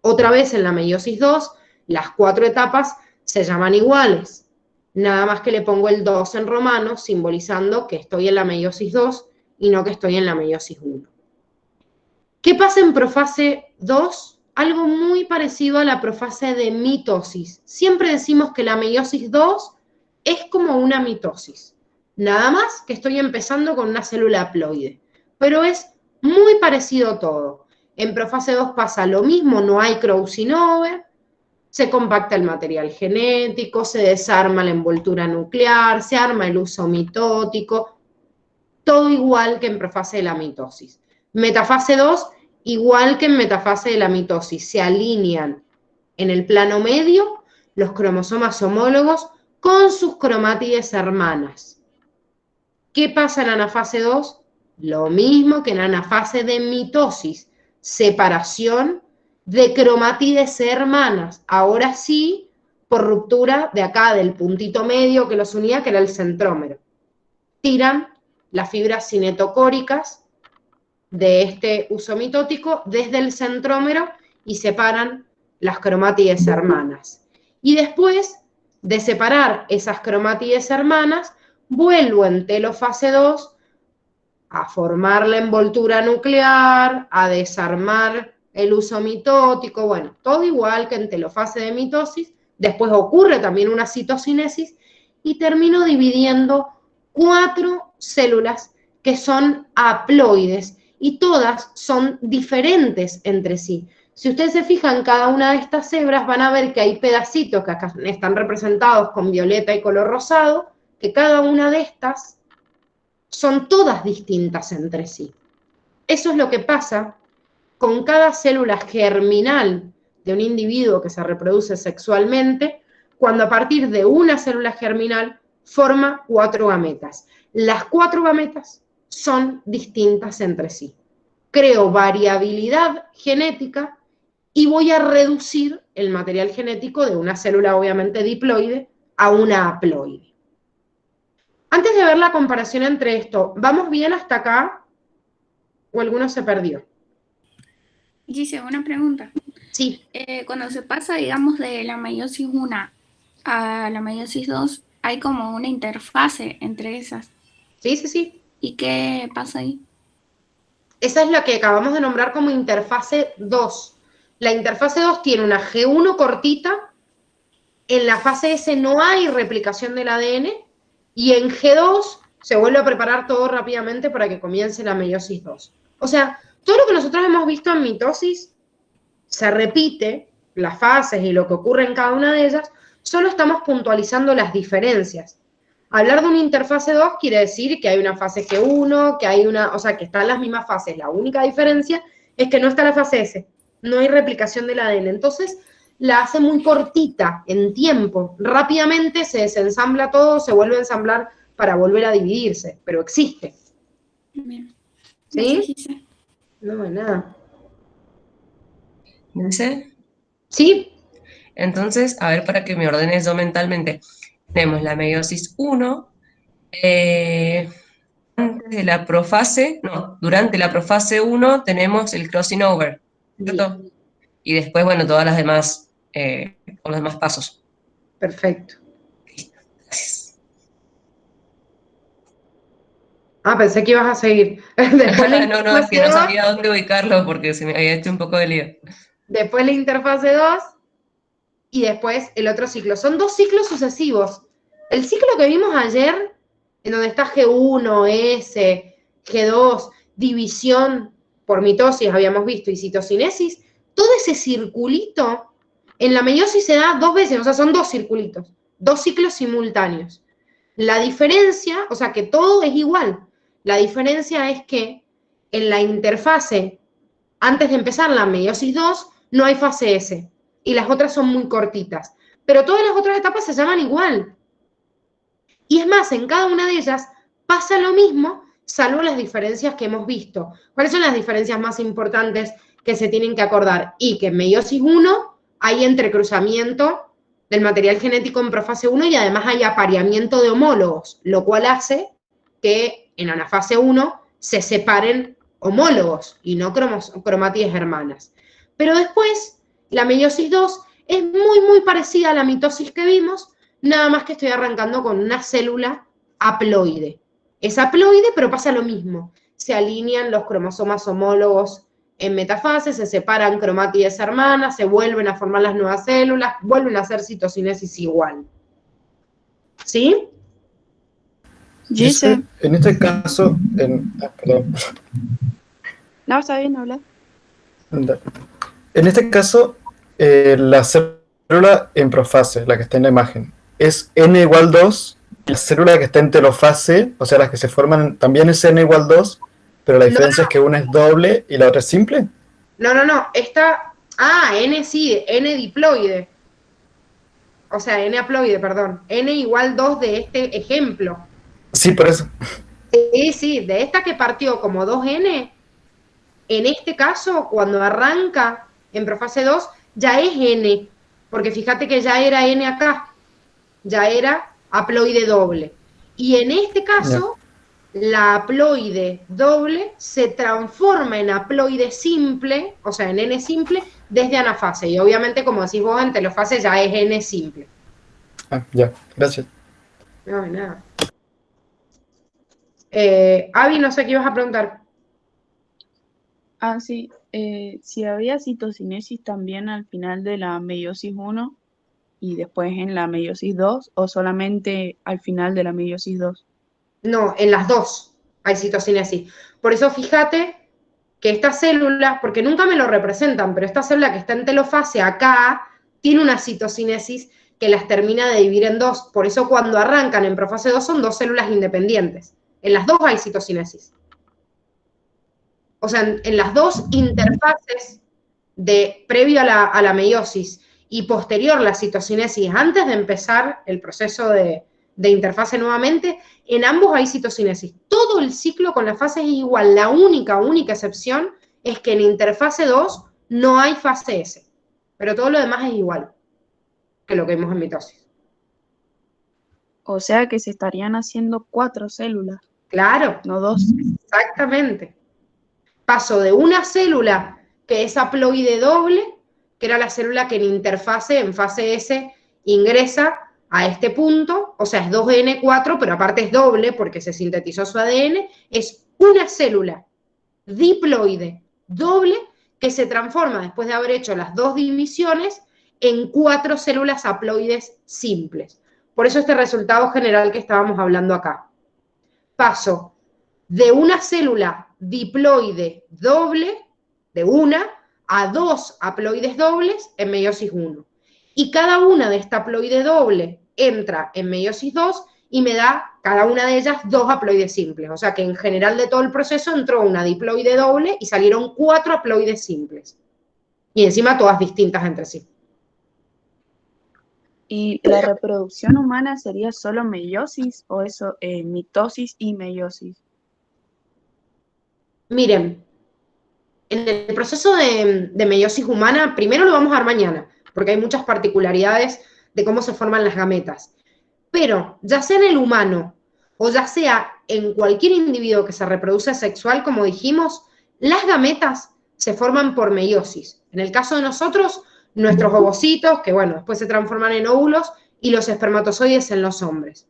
S1: Otra vez en la meiosis 2, las 4 etapas se llaman iguales. Nada más que le pongo el 2 en romano, simbolizando que estoy en la meiosis 2 y no que estoy en la meiosis 1. ¿Qué pasa en profase 2? Algo muy parecido a la profase de mitosis. Siempre decimos que la meiosis 2 es como una mitosis. Nada más que estoy empezando con una célula haploide. Pero es muy parecido todo. En profase 2 pasa lo mismo, no hay crossing over, se compacta el material genético, se desarma la envoltura nuclear, se arma el uso mitótico, todo igual que en profase de la mitosis. Metafase 2, igual que en metafase de la mitosis, se alinean en el plano medio los cromosomas homólogos con sus cromátides hermanas. ¿Qué pasa en anafase 2? Lo mismo que en anafase de mitosis, separación de cromátides hermanas, ahora sí, por ruptura de acá, del puntito medio que los unía, que era el centrómero. Tiran las fibras cinetocóricas de este uso mitótico desde el centrómero y separan las cromátides hermanas. Y después de separar esas cromátides hermanas, vuelvo en telofase 2 a formar la envoltura nuclear, a desarmar el uso mitótico, bueno, todo igual que en telofase de mitosis. Después ocurre también una citocinesis y termino dividiendo 4 células que son haploides y todas son diferentes entre sí. Si ustedes se fijan, cada una de estas cebras van a ver que hay pedacitos que acá están representados con violeta y color rosado, que cada una de estas son todas distintas entre sí. Eso es lo que pasa con cada célula germinal de un individuo que se reproduce sexualmente, cuando a partir de una célula germinal forma 4 gametas. Las 4 gametas son distintas entre sí. Creo variabilidad genética y voy a reducir el material genético de una célula obviamente diploide a una haploide. Antes de ver la comparación entre esto, ¿vamos bien hasta acá o alguno se perdió?
S2: Gise, una pregunta.
S1: Sí.
S2: Cuando se pasa, digamos, de la meiosis 1 a la meiosis 2, hay como una interfase entre esas.
S1: Sí, sí, sí.
S2: ¿Y qué pasa ahí?
S1: Esa es la que acabamos de nombrar como interfase 2. La interfase 2 tiene una G1 cortita, en la fase S no hay replicación del ADN, y en G2 se vuelve a preparar todo rápidamente para que comience la meiosis 2. O sea, todo lo que nosotros hemos visto en mitosis se repite, las fases y lo que ocurre en cada una de ellas, solo estamos puntualizando las diferencias. Hablar de una interfase 2 quiere decir que hay una fase G1, que hay una, o sea, que están las mismas fases. La única diferencia es que no está la fase S, no hay replicación del ADN. Entonces, la hace muy cortita en tiempo. Rápidamente se desensambla todo, se vuelve a ensamblar para volver a dividirse, pero existe.
S2: Bien.
S1: ¿Sí? No, de nada.
S4: ¿Dice?
S1: ¿Sí?
S4: Entonces, a ver, para que me ordenes yo mentalmente. Tenemos la meiosis 1, antes de la profase, no, durante la profase 1 tenemos el crossing over, ¿cierto?
S1: Bien.
S4: Y después, bueno, todas las demás, con los demás pasos.
S1: Perfecto.
S4: Gracias.
S1: Ah, pensé que ibas a seguir. Después la
S4: No, no, es que no
S1: interfase 2,
S4: sabía dónde ubicarlo porque se me había hecho un poco de lío.
S1: después la interfase 2 y después el otro ciclo. Son 2 ciclos sucesivos. El ciclo que vimos ayer, en donde está G1, S, G2, división por mitosis, habíamos visto, y citocinesis, todo ese circulito en la meiosis se da 2 veces, o sea, son 2 circulitos, 2 ciclos simultáneos. La diferencia, o sea, que todo es igual. La diferencia es que en la interfase, antes de empezar la meiosis 2, no hay fase S, y las otras son muy cortitas. Pero todas las otras etapas se llaman igual. Y es más, en cada una de ellas pasa lo mismo, salvo las diferencias que hemos visto. ¿Cuáles son las diferencias más importantes que se tienen que acordar? Y que en meiosis 1 hay entrecruzamiento del material genético en profase 1 y además hay apareamiento de homólogos, lo cual hace que en anafase 1 se separen homólogos y no cromátides hermanas. Pero después, la meiosis 2 es muy parecida a la mitosis que vimos, nada más que estoy arrancando con una célula haploide. Es haploide, pero pasa lo mismo. Se alinean los cromosomas homólogos en metafase, se separan cromátides hermanas, se vuelven a formar las nuevas células, vuelven a hacer citocinesis igual. ¿Sí?
S5: Gise.
S6: En este caso, perdón.
S5: No, está bien, habla.
S6: En este caso, la célula en profase, la que está en la imagen, es n igual 2, y la célula que está en telofase, o sea, las que se forman también es n igual 2, pero la diferencia es que una es doble y la otra es simple.
S1: No. Esta, N sí, N diploide. O sea, N haploide, perdón. N igual 2 de este ejemplo.
S6: Sí, por eso.
S1: Sí, de esta que partió como 2N, en este caso, cuando arranca en profase 2, ya es N, porque fíjate que ya era N acá, ya era haploide doble. Y en este caso, la haploide doble se transforma en haploide simple, o sea, en N simple, desde anafase. Y obviamente, como decís vos, en telofase ya es N simple.
S6: Ya, gracias.
S1: No, nada. Avi, no sé qué ibas a preguntar.
S5: Sí. Si había citocinesis también al final de la meiosis 1 y después en la meiosis 2, o solamente al final de la meiosis 2.
S1: No, en las dos hay citocinesis. Por eso fíjate que esta célula, porque nunca me lo representan, pero esta célula que está en telofase acá tiene una citocinesis que las termina de dividir en dos. Por eso cuando arrancan en profase 2 son dos células independientes. En las dos hay citocinesis. O sea, en las dos interfaces previo a la meiosis y posterior la citocinesis, antes de empezar el proceso de interfase nuevamente, en ambos hay citocinesis. Todo el ciclo con las fases es igual. La única excepción es que en interfase 2 no hay fase S. Pero todo lo demás es igual que lo que vimos en mitosis.
S5: O sea que se estarían haciendo 4 células.
S1: Claro.
S5: No 2.
S1: Exactamente. Paso de una célula que es haploide doble, que era la célula que en interfase, en fase S, ingresa a este punto, o sea, es 2N4, pero aparte es doble porque se sintetizó su ADN, es una célula diploide doble que se transforma, después de haber hecho las dos divisiones, en 4 células haploides simples. Por eso este resultado general que estábamos hablando acá. Paso de una célula diploide doble, de una, a 2 haploides dobles en meiosis 1. Y cada una de esta haploide doble entra en meiosis 2 y me da, cada una de ellas, 2 haploides simples. O sea que en general de todo el proceso entró una diploide doble y salieron 4 haploides simples. Y encima todas distintas entre sí.
S5: ¿Y la reproducción humana sería solo meiosis o eso, mitosis y meiosis?
S1: Miren, en el proceso de meiosis humana, primero lo vamos a ver mañana, porque hay muchas particularidades de cómo se forman las gametas. Pero, ya sea en el humano, o ya sea en cualquier individuo que se reproduce sexual, como dijimos, las gametas se forman por meiosis. En el caso de nosotros, nuestros ovocitos, que bueno, después se transforman en óvulos, y los espermatozoides en los hombres.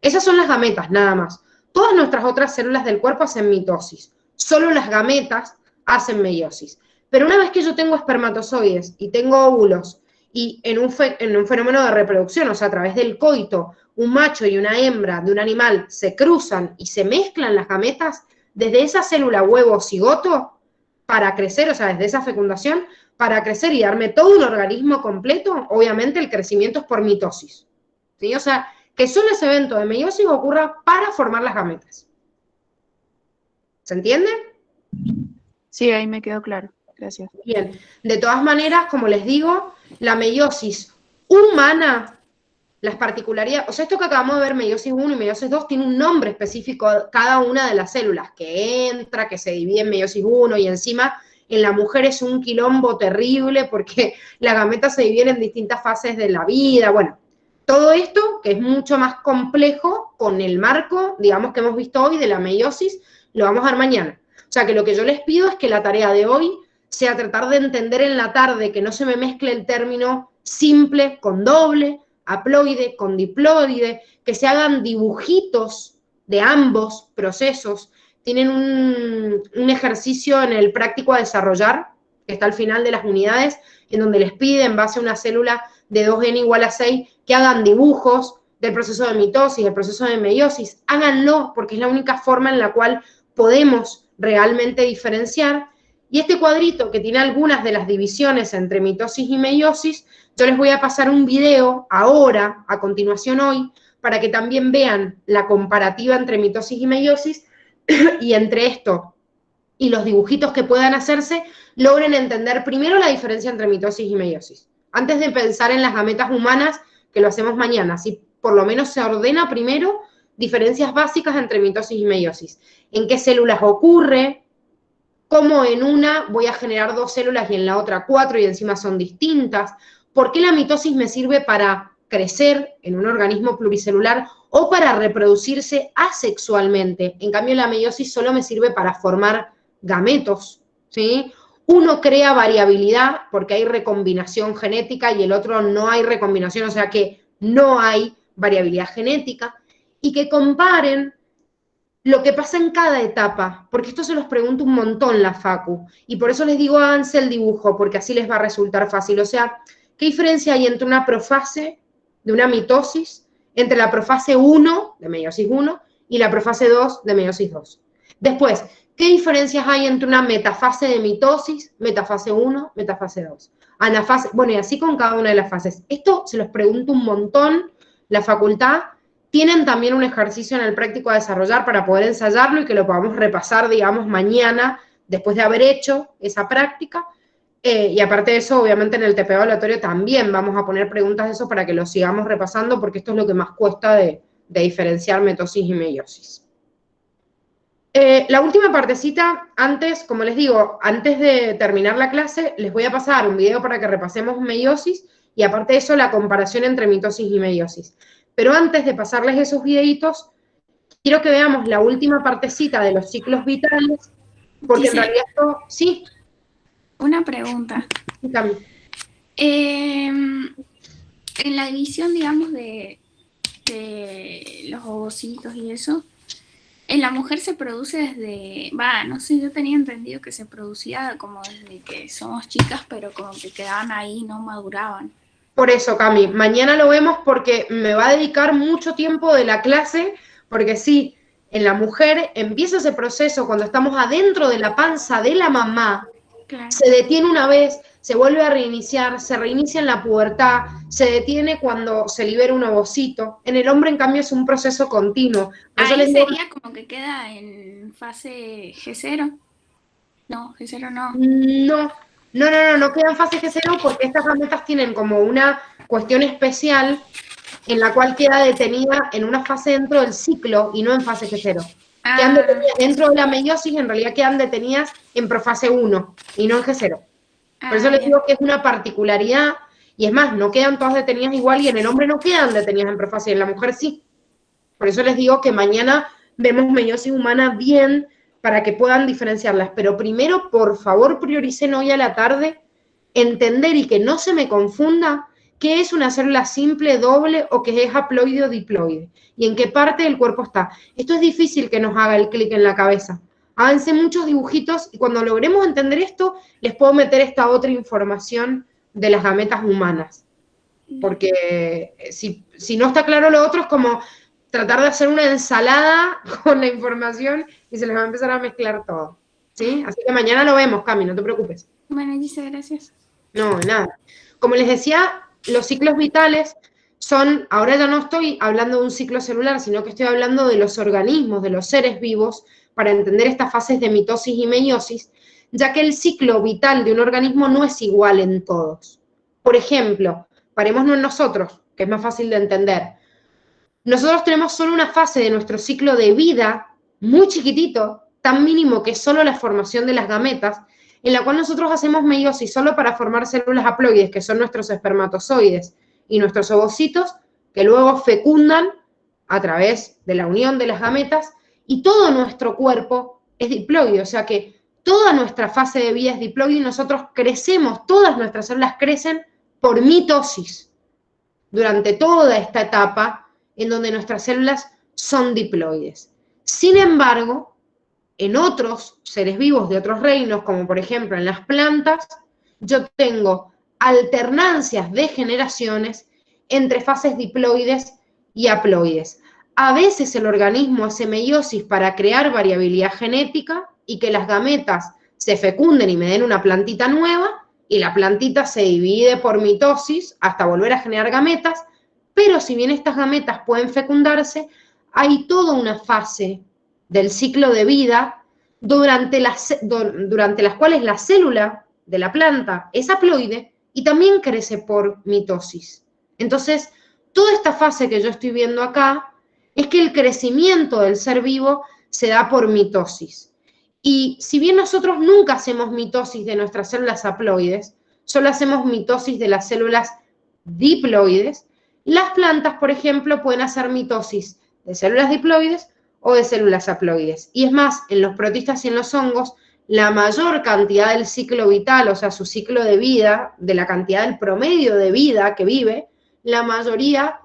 S1: Esas son las gametas, nada más. Todas nuestras otras células del cuerpo hacen mitosis. Solo las gametas hacen meiosis. Pero una vez que yo tengo espermatozoides y tengo óvulos, y en un fenómeno de reproducción, o sea, a través del coito, un macho y una hembra de un animal se cruzan y se mezclan las gametas, desde esa célula huevo cigoto, para crecer, o sea, desde esa fecundación, para crecer y darme todo un organismo completo, obviamente el crecimiento es por mitosis. ¿Sí? O sea, que solo ese evento de meiosis ocurra para formar las gametas. ¿Se entiende?
S5: Sí, ahí me quedó claro. Gracias.
S1: Bien, de todas maneras, como les digo, la meiosis humana las particularidades, o sea, esto que acabamos de ver, meiosis 1 y meiosis 2, tiene un nombre específico cada una de las células, que entra, que se divide en meiosis 1, y encima en la mujer es un quilombo terrible porque las gametas se dividen en distintas fases de la vida, bueno, todo esto que es mucho más complejo con el marco, digamos, que hemos visto hoy de la meiosis, lo vamos a ver mañana. O sea, que lo que yo les pido es que la tarea de hoy sea tratar de entender en la tarde, que no se me mezcle el término simple con doble, haploide con diploide, que se hagan dibujitos de ambos procesos. Tienen un ejercicio en el práctico a desarrollar, que está al final de las unidades, en donde les pide en base a una célula de 2n igual a 6, que hagan dibujos del proceso de mitosis, del proceso de meiosis. Háganlo, porque es la única forma en la cual podemos realmente diferenciar. Y este cuadrito, que tiene algunas de las divisiones entre mitosis y meiosis, yo les voy a pasar un video ahora, a continuación hoy, para que también vean la comparativa entre mitosis y meiosis, y entre esto y los dibujitos que puedan hacerse, logren entender primero la diferencia entre mitosis y meiosis. Antes de pensar en las gametas humanas, que lo hacemos mañana, así por lo menos se ordena primero diferencias básicas entre mitosis y meiosis. En qué células ocurre, cómo en una voy a generar 2 células y en la otra 4 y encima son distintas, por qué la mitosis me sirve para crecer en un organismo pluricelular o para reproducirse asexualmente. En cambio, la meiosis solo me sirve para formar gametos, ¿sí? Uno crea variabilidad porque hay recombinación genética y el otro no hay recombinación, o sea que no hay variabilidad genética, y que comparen lo que pasa en cada etapa, porque esto se los pregunto un montón la Facu, y por eso les digo háganse el dibujo, porque así les va a resultar fácil. O sea, ¿qué diferencia hay entre una profase de una mitosis, entre la profase 1 de meiosis 1 y la profase 2 de meiosis 2? Después, ¿qué diferencias hay entre una metafase de mitosis, metafase 1, metafase 2? Anafase, bueno, y así con cada una de las fases. Esto se los pregunto un montón la facultad. Tienen también un ejercicio en el práctico a desarrollar para poder ensayarlo y que lo podamos repasar, digamos, mañana, después de haber hecho esa práctica. Y aparte de eso, obviamente en el TP evaluatorio también vamos a poner preguntas de eso para que lo sigamos repasando, porque esto es lo que más cuesta de diferenciar mitosis y meiosis. La última partecita, antes, como les digo, antes de terminar la clase, les voy a pasar un video para que repasemos meiosis y aparte de eso la comparación entre mitosis y meiosis. Pero antes de pasarles esos videitos, quiero que veamos la última partecita de los ciclos vitales, porque
S2: Dice,
S1: en realidad esto, sí.
S2: una pregunta. En la división, digamos, de los ovocitos y eso, en la mujer se produce desde, no sé, yo tenía entendido que se producía como desde que somos chicas, pero como que quedaban ahí y no maduraban.
S1: Por eso, Cami, mañana lo vemos porque me va a dedicar mucho tiempo de la clase, porque sí, en la mujer empieza ese proceso cuando estamos adentro de la panza de la mamá,
S2: Claro.
S1: se detiene una vez, se vuelve a reiniciar, se reinicia en la pubertad, se detiene cuando se libera un ovocito. En el hombre, en cambio, es un proceso continuo.
S2: Ahí sería como que queda en fase G0. No, G0 no.
S1: No queda en fase G0 porque estas gametas tienen como una cuestión especial en la cual queda detenida en una fase dentro del ciclo y no en fase G0. Quedan detenidas dentro de la meiosis, en realidad quedan detenidas en profase 1 y no en G0. Por eso les digo que es una particularidad, y es más, no quedan todas detenidas igual, y en el hombre no quedan detenidas en profase, y en la mujer sí. Por eso les digo que mañana vemos meiosis humana bien, para que puedan diferenciarlas. Pero primero, por favor, prioricen hoy a la tarde entender y que no se me confunda qué es una célula simple, doble, o qué es haploide o diploide, y en qué parte del cuerpo está. Esto es difícil que nos haga el clic en la cabeza. Háganse muchos dibujitos, y cuando logremos entender esto, les puedo meter esta otra información de las gametas humanas. Porque si no está claro lo otro, es como tratar de hacer una ensalada con la información y se les va a empezar a mezclar todo, ¿sí? Así que mañana lo vemos, Cami, no te preocupes.
S2: Bueno, Gise, gracias.
S1: No, nada. Como les decía, los ciclos vitales son, ahora ya no estoy hablando de un ciclo celular, sino que estoy hablando de los organismos, de los seres vivos, para entender estas fases de mitosis y meiosis, ya que el ciclo vital de un organismo no es igual en todos. Por ejemplo, parémonos en nosotros, que es más fácil de entender. Nosotros tenemos solo una fase de nuestro ciclo de vida, muy chiquitito, tan mínimo que es solo la formación de las gametas, en la cual nosotros hacemos meiosis solo para formar células haploides, que son nuestros espermatozoides, y nuestros ovocitos, que luego fecundan a través de la unión de las gametas, y todo nuestro cuerpo es diploide, o sea que toda nuestra fase de vida es diploide y nosotros crecemos, todas nuestras células crecen por mitosis durante toda esta etapa en donde nuestras células son diploides. Sin embargo, en otros seres vivos de otros reinos, como por ejemplo en las plantas, yo tengo alternancias de generaciones entre fases diploides y haploides. A veces el organismo hace meiosis para crear variabilidad genética y que las gametas se fecunden y me den una plantita nueva, y la plantita se divide por mitosis hasta volver a generar gametas, pero si bien estas gametas pueden fecundarse, hay toda una fase del ciclo de vida durante las cuales la célula de la planta es haploide y también crece por mitosis. Entonces, toda esta fase que yo estoy viendo acá es que el crecimiento del ser vivo se da por mitosis. Y si bien nosotros nunca hacemos mitosis de nuestras células haploides, solo hacemos mitosis de las células diploides, las plantas, por ejemplo, pueden hacer mitosis de células diploides o de células haploides. Y es más, en los protistas y en los hongos, la mayor cantidad del ciclo vital, o sea, su ciclo de vida, de la cantidad del promedio de vida que vive, la mayoría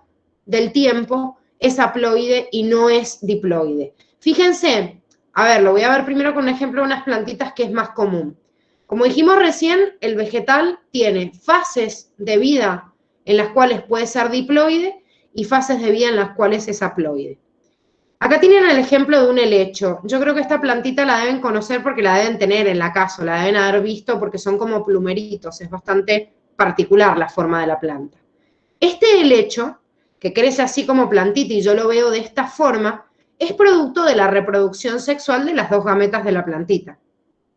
S1: del tiempo es haploide y no es diploide. Fíjense, a ver, lo voy a ver primero con un ejemplo de unas plantitas que es más común. Como dijimos recién, el vegetal tiene fases de vida en las cuales puede ser diploide y fases de vida en las cuales es haploide. Acá tienen el ejemplo de un helecho. Yo creo que esta plantita la deben conocer porque la deben tener en la casa, la deben haber visto porque son como plumeritos, es bastante particular la forma de la planta. Este helecho, que crece así como plantita y yo lo veo de esta forma, es producto de la reproducción sexual de las dos gametas de la plantita.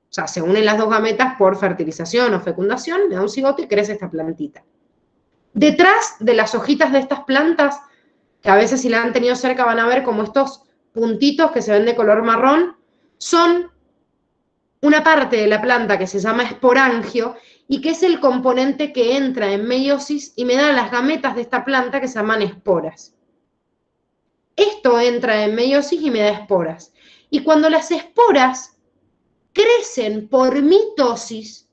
S1: O sea, se unen las dos gametas por fertilización o fecundación, me da un cigoto y crece esta plantita. Detrás de las hojitas de estas plantas, que a veces si la han tenido cerca van a ver como estos puntitos que se ven de color marrón, son una parte de la planta que se llama esporangio y que es el componente que entra en meiosis y me da las gametas de esta planta que se llaman esporas. Esto entra en meiosis y me da esporas. Y cuando las esporas crecen por mitosis,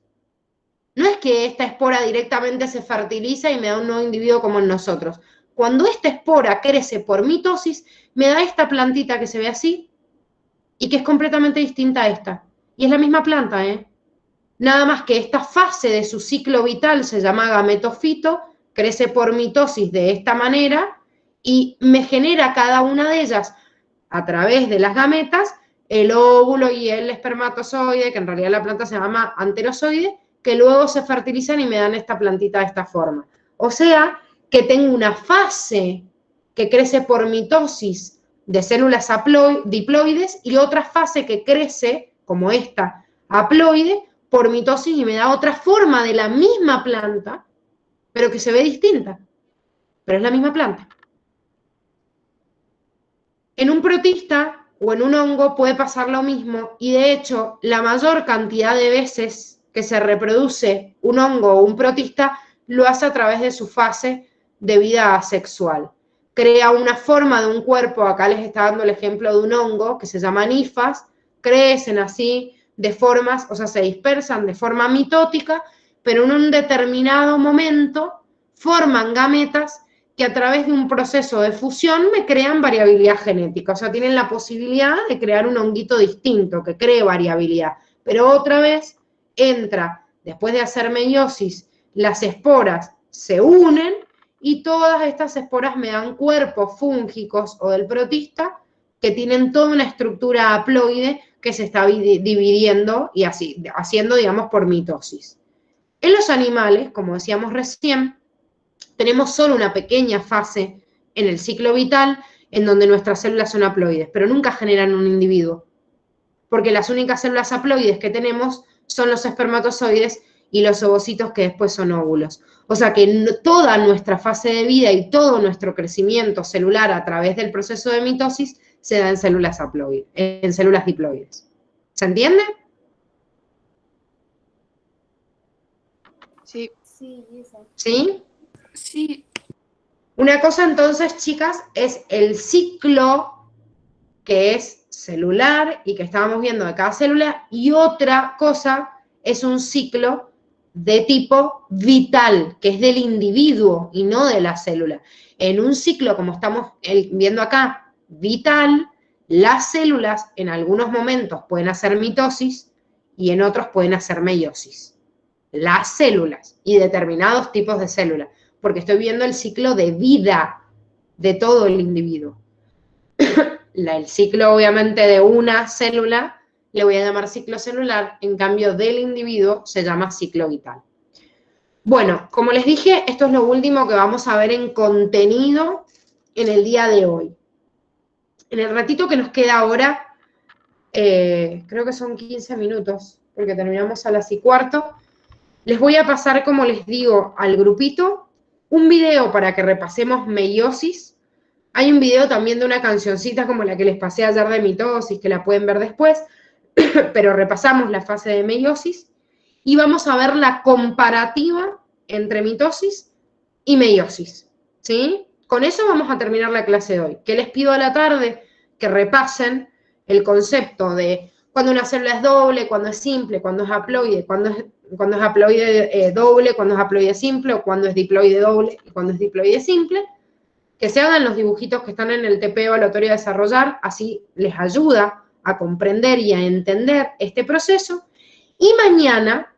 S1: no es que esta espora directamente se fertiliza y me da un nuevo individuo como en nosotros. Cuando esta espora crece por mitosis, me da esta plantita que se ve así y que es completamente distinta a esta. Y es la misma planta, ¿eh? Nada más que esta fase de su ciclo vital se llama gametofito, crece por mitosis de esta manera y me genera cada una de ellas a través de las gametas el óvulo y el espermatozoide, que en realidad la planta se llama anterozoide, que luego se fertilizan y me dan esta plantita de esta forma. O sea, que tengo una fase que crece por mitosis de células diploides y otra fase que crece, como esta, haploide, por mitosis y me da otra forma de la misma planta, pero que se ve distinta. Pero es la misma planta. En un protista o en un hongo puede pasar lo mismo y de hecho la mayor cantidad de veces que se reproduce un hongo o un protista lo hace a través de su fase de vida asexual. Crea una forma de un cuerpo, acá les está dando el ejemplo de un hongo que se llama nifas, crecen así de formas, o sea, se dispersan de forma mitótica, pero en un determinado momento forman gametas que a través de un proceso de fusión me crean variabilidad genética, o sea, tienen la posibilidad de crear un honguito distinto que cree variabilidad, pero otra vez entra, después de hacer meiosis, las esporas se unen y todas estas esporas me dan cuerpos fúngicos o del protista que tienen toda una estructura haploide que se está dividiendo y así, haciendo, digamos, por mitosis. En los animales, como decíamos recién, tenemos solo una pequeña fase en el ciclo vital en donde nuestras células son haploides, pero nunca generan un individuo, porque las únicas células haploides que tenemos son los espermatozoides y los ovocitos que después son óvulos. O sea que toda nuestra fase de vida y todo nuestro crecimiento celular a través del proceso de mitosis se da en células haploides, en células diploides. ¿Se entiende?
S5: Sí.
S1: ¿Sí?
S2: Sí,
S1: Una cosa entonces, chicas, es el ciclo que es celular y que estábamos viendo de cada célula, y otra cosa es un ciclo de tipo vital, que es del individuo y no de la célula. En un ciclo, como estamos viendo acá, vital, las células en algunos momentos pueden hacer mitosis y en otros pueden hacer meiosis. Las células y determinados tipos de células, porque estoy viendo el ciclo de vida de todo el individuo. El ciclo, obviamente, de una célula le voy a llamar ciclo celular, en cambio del individuo se llama ciclo vital. Bueno, como les dije, esto es lo último que vamos a ver en contenido en el día de hoy. En el ratito que nos queda ahora, creo que son 15 minutos, porque terminamos a las 1:15, les voy a pasar, como les digo, al grupito un video para que repasemos meiosis. Hay un video también de una cancioncita como la que les pasé ayer de mitosis, que la pueden ver después, pero repasamos la fase de meiosis y vamos a ver la comparativa entre mitosis y meiosis, ¿sí? Con eso vamos a terminar la clase de hoy. ¿Qué les pido a la tarde? Que repasen el concepto de cuando una célula es doble, cuando es simple, cuando es haploide, cuando es haploide doble, cuando es haploide simple, o cuando es diploide doble y cuando es diploide simple. Que se hagan los dibujitos que están en el TP evaluatorio a desarrollar, así les ayuda a comprender y a entender este proceso. Y mañana,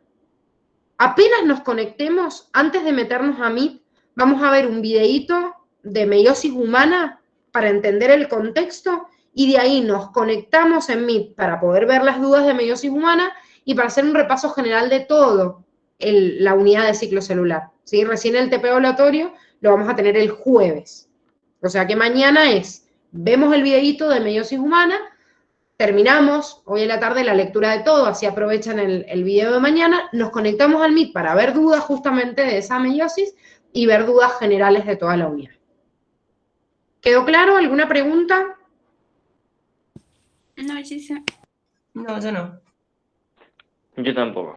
S1: apenas nos conectemos, antes de meternos a Meet, vamos a ver un videíto de meiosis humana para entender el contexto, y de ahí nos conectamos en Meet para poder ver las dudas de meiosis humana y para hacer un repaso general de todo la unidad de ciclo celular, ¿sí? Recién el TP evaluatorio lo vamos a tener el jueves. O sea que mañana vemos el videíto de meiosis humana, terminamos hoy en la tarde la lectura de todo, así aprovechan el video de mañana, nos conectamos al Meet para ver dudas justamente de esa meiosis y ver dudas generales de toda la unidad. ¿Quedó claro? ¿Alguna pregunta?
S2: no, sí, sí.
S4: No, yo no.
S7: Yo tampoco.